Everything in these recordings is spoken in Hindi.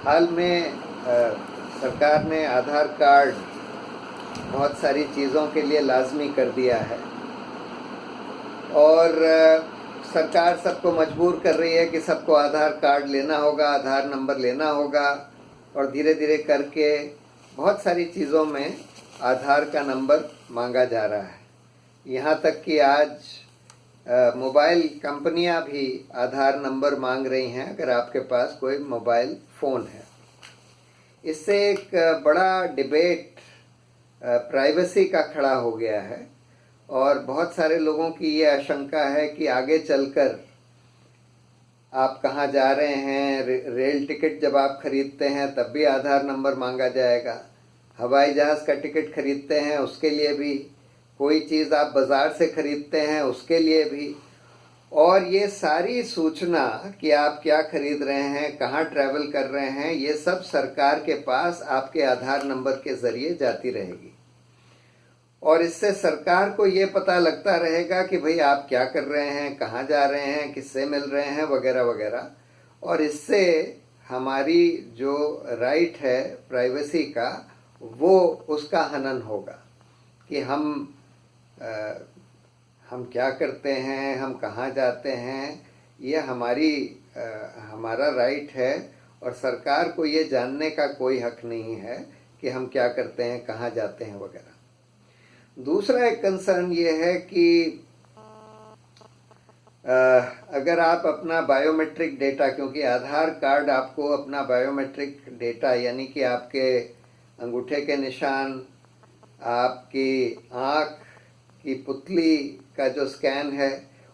हाल में सरकार ने आधार कार्ड बहुत सारी चीज़ों के लिए लाजमी कर दिया है और सरकार सबको मजबूर कर रही है कि सबको आधार कार्ड लेना होगा, आधार नंबर लेना होगा और धीरे धीरे करके बहुत सारी चीज़ों में आधार का नंबर मांगा जा रहा है। यहाँ तक कि आज मोबाइल कंपनियां भी आधार नंबर मांग रही हैं अगर आपके पास कोई मोबाइल फ़ोन है। इससे एक बड़ा डिबेट प्राइवेसी का खड़ा हो गया है और बहुत सारे लोगों की ये आशंका है कि आगे चलकर आप कहाँ जा रहे हैं, रेल टिकट जब आप खरीदते हैं तब भी आधार नंबर मांगा जाएगा, हवाई जहाज़ का टिकट खरीदते हैं उसके लिए भी, कोई चीज़ आप बाज़ार से खरीदते हैं उसके लिए भी, और ये सारी सूचना कि आप क्या खरीद रहे हैं, कहाँ ट्रैवल कर रहे हैं, ये सब सरकार के पास आपके आधार नंबर के ज़रिए जाती रहेगी। और इससे सरकार को ये पता लगता रहेगा कि भाई आप क्या कर रहे हैं, कहाँ जा रहे हैं, किससे मिल रहे हैं, वगैरह वगैरह। और इससे हमारी जो राइट है प्राइवेसी का, वो उसका हनन होगा कि हम क्या करते हैं, हम कहाँ जाते हैं, ये हमारा राइट है और सरकार को ये जानने का कोई हक नहीं है कि हम क्या करते हैं, कहाँ जाते हैं, वगैरह। दूसरा एक कंसर्न ये है कि अगर आप अपना बायोमेट्रिक डेटा, क्योंकि आधार कार्ड आपको अपना बायोमेट्रिक डेटा यानी कि आपके अंगूठे के निशान, आपकी आँख की पुतली का जो स्कैन है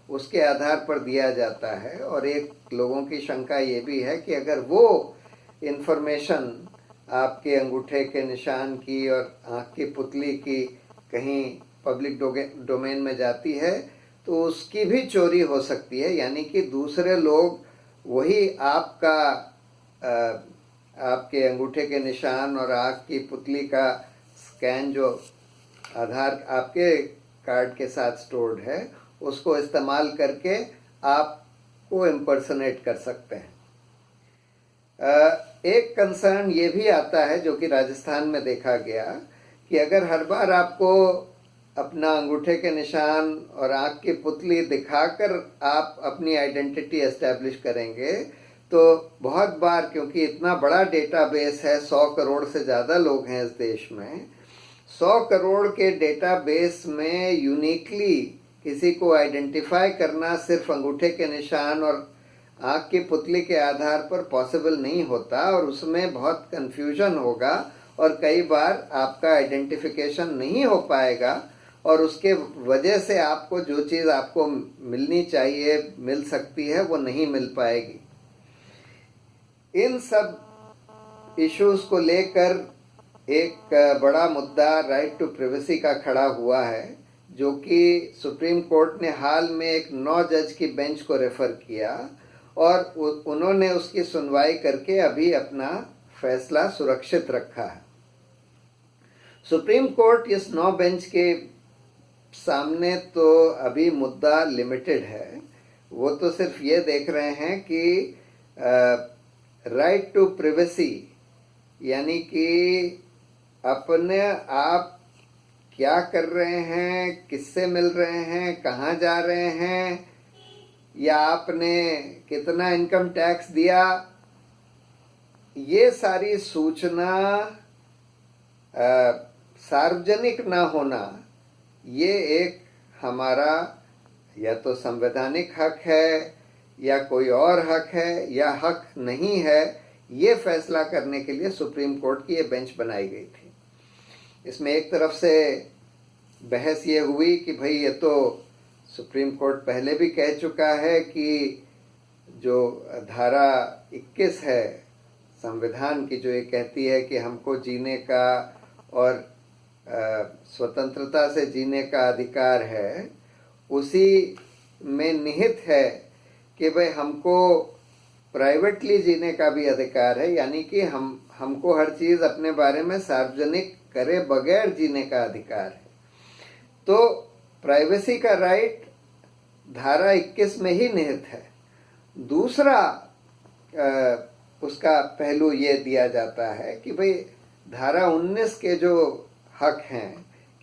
उसके आधार पर दिया जाता है। और एक लोगों की शंका ये भी है कि अगर वो इन्फॉर्मेशन आपके अंगूठे के निशान की और आँख की पुतली की कहीं पब्लिक डोमेन में जाती है तो उसकी भी चोरी हो सकती है, यानी कि दूसरे लोग वही आपके अंगूठे के निशान और आँख की पुतली का स्कैन जो आधार आपके कार्ड के साथ स्टोर्ड है उसको इस्तेमाल करके आपको इम्पर्सनेट कर सकते हैं। एक कंसर्न ये भी आता है जो कि राजस्थान में देखा गया कि अगर हर बार आपको अपना अंगूठे के निशान और आँख की पुतली दिखाकर आप अपनी आइडेंटिटी एस्टैब्लिश करेंगे तो बहुत बार, क्योंकि इतना बड़ा डेटाबेस है, 100 करोड़ से ज़्यादा लोग हैं इस देश में, 100 करोड़ के डेटाबेस में यूनिकली किसी को आइडेंटिफाई करना सिर्फ अंगूठे के निशान और आँख की पुतली के आधार पर पॉसिबल नहीं होता और उसमें बहुत कन्फ्यूजन होगा और कई बार आपका आइडेंटिफिकेशन नहीं हो पाएगा और उसके वजह से आपको जो चीज़ आपको मिलनी चाहिए, मिल सकती है, वो नहीं मिल पाएगी। इन सब इश्यूज को लेकर एक बड़ा मुद्दा राइट टू प्राइवेसी का खड़ा हुआ है, जो कि सुप्रीम कोर्ट ने हाल में एक 9 जज की बेंच को रेफर किया और उन्होंने उसकी सुनवाई करके अभी अपना फैसला सुरक्षित रखा है। सुप्रीम कोर्ट इस 9 बेंच के सामने तो अभी मुद्दा लिमिटेड है। वो तो सिर्फ ये देख रहे हैं कि राइट टू प्राइवेसी यानी कि अपने आप क्या कर रहे हैं, किससे मिल रहे हैं, कहाँ जा रहे हैं, या आपने कितना इनकम टैक्स दिया, ये सारी सूचना सार्वजनिक ना होना, ये एक हमारा या तो संवैधानिक हक है या कोई और हक है या हक नहीं है, ये फैसला करने के लिए सुप्रीम कोर्ट की ये बेंच बनाई गई थी। इसमें एक तरफ से बहस ये हुई कि भाई ये तो सुप्रीम कोर्ट पहले भी कह चुका है कि जो धारा 21 है संविधान की, जो ये कहती है कि हमको जीने का और स्वतंत्रता से जीने का अधिकार है, उसी में निहित है कि भाई हमको प्राइवेटली जीने का भी अधिकार है, यानी कि हमको हर चीज़ अपने बारे में सार्वजनिक करे बगैर जीने का अधिकार है। तो प्राइवेसी का राइट धारा 21 में ही निहित है। दूसरा उसका पहलू ये दिया जाता है कि भाई धारा 19 के जो हक हैं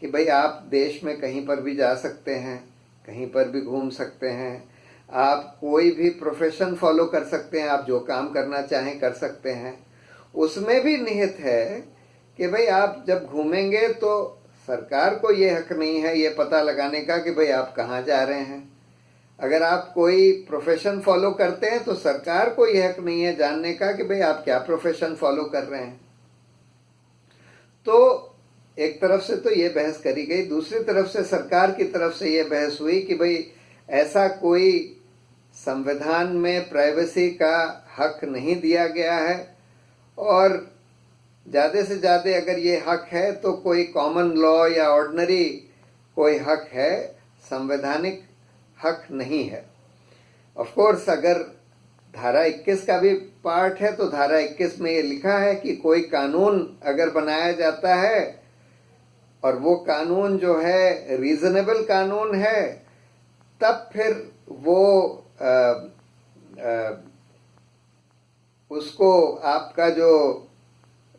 कि भाई आप देश में कहीं पर भी जा सकते हैं, कहीं पर भी घूम सकते हैं, आप कोई भी प्रोफेशन फॉलो कर सकते हैं, आप जो काम करना चाहें कर सकते हैं। उसमें भी निहित है कि भाई आप जब घूमेंगे तो सरकार को ये हक नहीं है ये पता लगाने का कि भाई आप कहाँ जा रहे हैं। अगर आप कोई प्रोफेशन फॉलो करते हैं तो सरकार को ये हक नहीं है जानने का कि भाई आप क्या प्रोफेशन फॉलो कर रहे हैं। तो एक तरफ से तो ये बहस करी गई, दूसरी तरफ से सरकार की तरफ से ये बहस हुई कि भाई ऐसा कोई संविधान में प्राइवेसी का हक नहीं दिया गया है, और ज़्यादा से ज़्यादा अगर ये हक है तो कोई कॉमन लॉ या ऑर्डिनरी कोई हक है, संवैधानिक हक नहीं है। ऑफ कोर्स अगर धारा 21 का भी पार्ट है तो धारा 21 में ये लिखा है कि कोई कानून अगर बनाया जाता है और वो कानून जो है रीजनेबल कानून है, तब फिर वो उसको आपका जो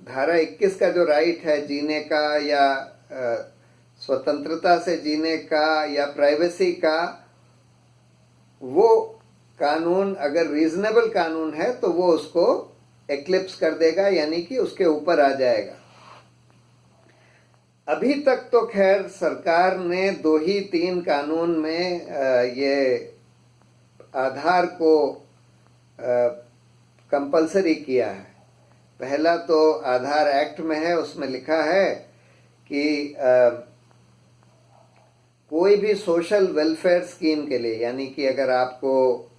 धारा 21 का जो राइट है जीने का या स्वतंत्रता से जीने का या प्राइवेसी का, वो कानून अगर रीजनेबल कानून है तो वो उसको एक्लिप्स कर देगा, यानी कि उसके ऊपर आ जाएगा। अभी तक तो खैर सरकार ने 2 ही 3 कानून में ये आधार को कंपलसरी किया है। पहला तो आधार एक्ट में है, उसमें लिखा है कि कोई भी सोशल वेलफेयर स्कीम के लिए, यानी कि अगर आपको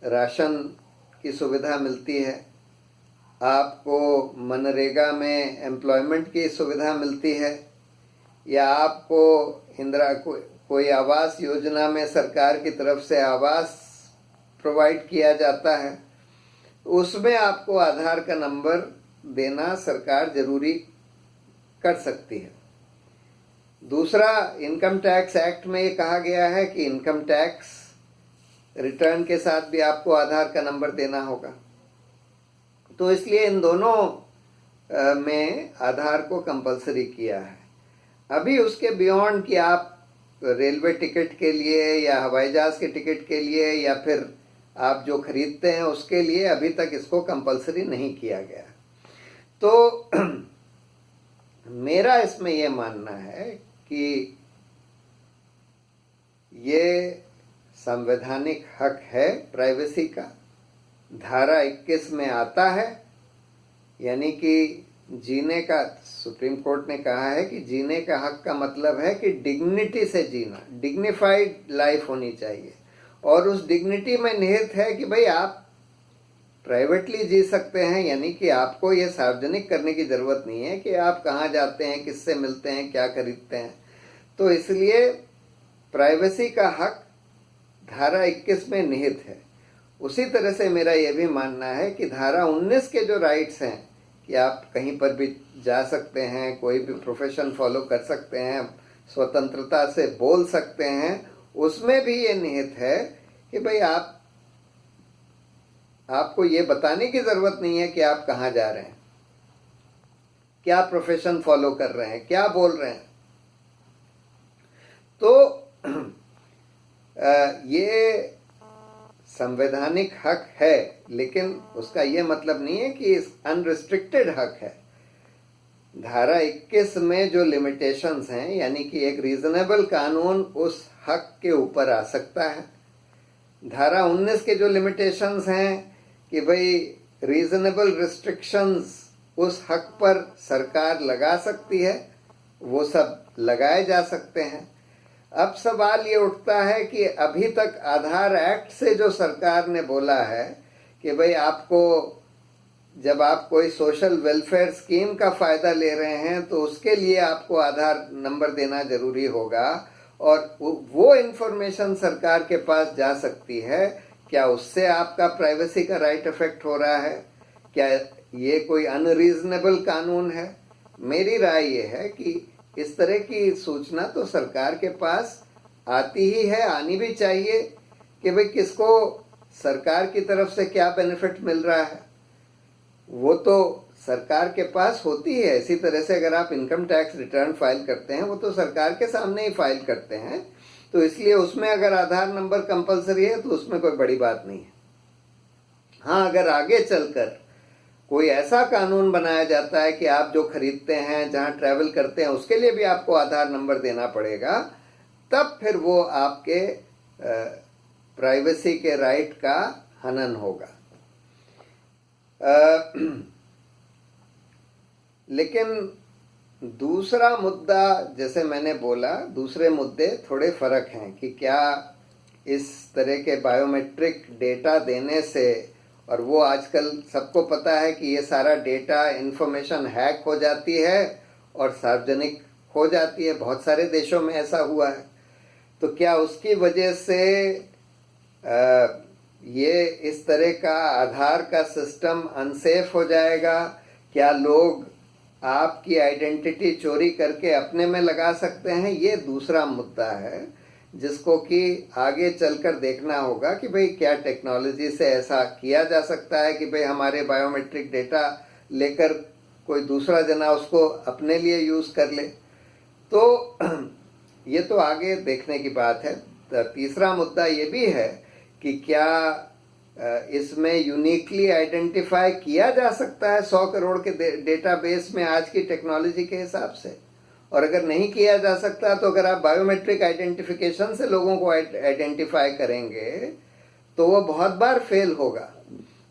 राशन की सुविधा मिलती है, आपको मनरेगा में एम्प्लॉयमेंट की सुविधा मिलती है, या आपको इंदिरा कोई आवास योजना में सरकार की तरफ से आवास प्रोवाइड किया जाता है, उसमें आपको आधार का नंबर देना सरकार जरूरी कर सकती है। दूसरा, इनकम टैक्स एक्ट में ये कहा गया है कि इनकम टैक्स रिटर्न के साथ भी आपको आधार का नंबर देना होगा। तो इसलिए इन दोनों में आधार को कंपलसरी किया है। अभी उसके बियॉन्ड कि आप रेलवे टिकट के लिए या हवाई जहाज के टिकट के लिए या फिर आप जो खरीदते हैं उसके लिए अभी तक इसको कंपलसरी नहीं किया गया। तो मेरा इसमें यह मानना है कि ये संवैधानिक हक है प्राइवेसी का, धारा 21 में आता है, यानी कि जीने का, सुप्रीम कोर्ट ने कहा है कि जीने का हक का मतलब है कि डिग्निटी से जीना, डिग्निफाइड लाइफ होनी चाहिए। और उस डिग्निटी में निहित है कि भाई आप प्राइवेटली जी सकते हैं, यानी कि आपको ये सार्वजनिक करने की ज़रूरत नहीं है कि आप कहाँ जाते हैं, किससे मिलते हैं, क्या खरीदते हैं। तो इसलिए प्राइवेसी का हक धारा 21 में निहित है। उसी तरह से मेरा ये भी मानना है कि धारा 19 के जो राइट्स हैं कि आप कहीं पर भी जा सकते हैं, कोई भी प्रोफेशन फॉलो कर सकते हैं, स्वतंत्रता से बोल सकते हैं, उसमें भी ये निहित है कि भाई आपको ये बताने की ज़रूरत नहीं है कि आप कहाँ जा रहे हैं, क्या प्रोफेशन फॉलो कर रहे हैं, क्या बोल रहे हैं। तो ये संवैधानिक हक है, लेकिन उसका ये मतलब नहीं है कि अनरिस्ट्रिक्टेड हक है। धारा 21 में जो लिमिटेशंस हैं, यानी कि एक रीजनेबल कानून उस हक के ऊपर आ सकता है। धारा 19 के जो लिमिटेशंस हैं कि भाई रीजनेबल रिस्ट्रिक्शंस उस हक पर सरकार लगा सकती है, वो सब लगाए जा सकते हैं। अब सवाल ये उठता है कि अभी तक आधार एक्ट से जो सरकार ने बोला है कि भाई आपको, जब आप कोई सोशल वेलफेयर स्कीम का फ़ायदा ले रहे हैं तो उसके लिए आपको आधार नंबर देना ज़रूरी होगा, और वो इन्फॉर्मेशन सरकार के पास जा सकती है। क्या उससे आपका प्राइवेसी का राइट अफेक्ट हो रहा है? क्या ये कोई अनरीजनेबल कानून है? मेरी राय ये है कि इस तरह की सूचना तो सरकार के पास आती ही है, आनी भी चाहिए कि भाई किसको सरकार की तरफ से क्या बेनिफिट मिल रहा है। वो तो सरकार के पास होती है। इसी तरह से अगर आप इनकम टैक्स रिटर्न फाइल करते हैं, वो तो सरकार के सामने ही फाइल करते हैं, तो इसलिए उसमें अगर आधार नंबर कंपलसरी है तो उसमें कोई बड़ी बात नहीं है। हाँ, अगर आगे चलकर कोई ऐसा कानून बनाया जाता है कि आप जो खरीदते हैं, जहाँ ट्रैवल करते हैं, उसके लिए भी आपको आधार नंबर देना पड़ेगा, तब फिर वो आपके प्राइवेसी के राइट का हनन होगा। लेकिन दूसरा मुद्दा, जैसे मैंने बोला, दूसरे मुद्दे थोड़े फर्क हैं कि क्या इस तरह के बायोमेट्रिक डेटा देने से, और वो आजकल सबको पता है कि ये सारा डेटा इन्फॉर्मेशन हैक हो जाती है और सार्वजनिक हो जाती है, बहुत सारे देशों में ऐसा हुआ है, तो क्या उसकी वजह से ये इस तरह का आधार का सिस्टम अनसेफ हो जाएगा? क्या लोग आपकी आइडेंटिटी चोरी करके अपने में लगा सकते हैं? ये दूसरा मुद्दा है जिसको कि आगे चलकर देखना होगा कि भाई क्या टेक्नोलॉजी से ऐसा किया जा सकता है कि भाई हमारे बायोमेट्रिक डेटा लेकर कोई दूसरा जना उसको अपने लिए यूज़ कर ले। तो ये तो आगे देखने की बात है। तीसरा मुद्दा ये भी है कि क्या इसमें यूनिकली आइडेंटिफाई किया जा सकता है 100 करोड़ के डेटाबेस में आज की टेक्नोलॉजी के हिसाब से? और अगर नहीं किया जा सकता तो अगर आप बायोमेट्रिक आइडेंटिफिकेशन से लोगों को आइडेंटिफाई करेंगे तो वो बहुत बार फेल होगा,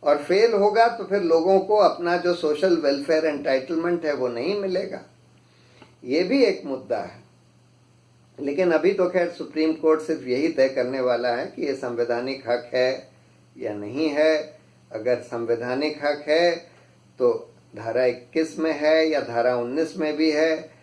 और फेल होगा तो फिर लोगों को अपना जो सोशल वेलफेयर एंटाइटलमेंट है वो नहीं मिलेगा। ये भी एक मुद्दा है। लेकिन अभी तो खैर सुप्रीम कोर्ट सिर्फ यही तय करने वाला है कि ये संवैधानिक हक है या नहीं है। अगर संवैधानिक हक है तो धारा 21 में है या धारा 19 में भी है,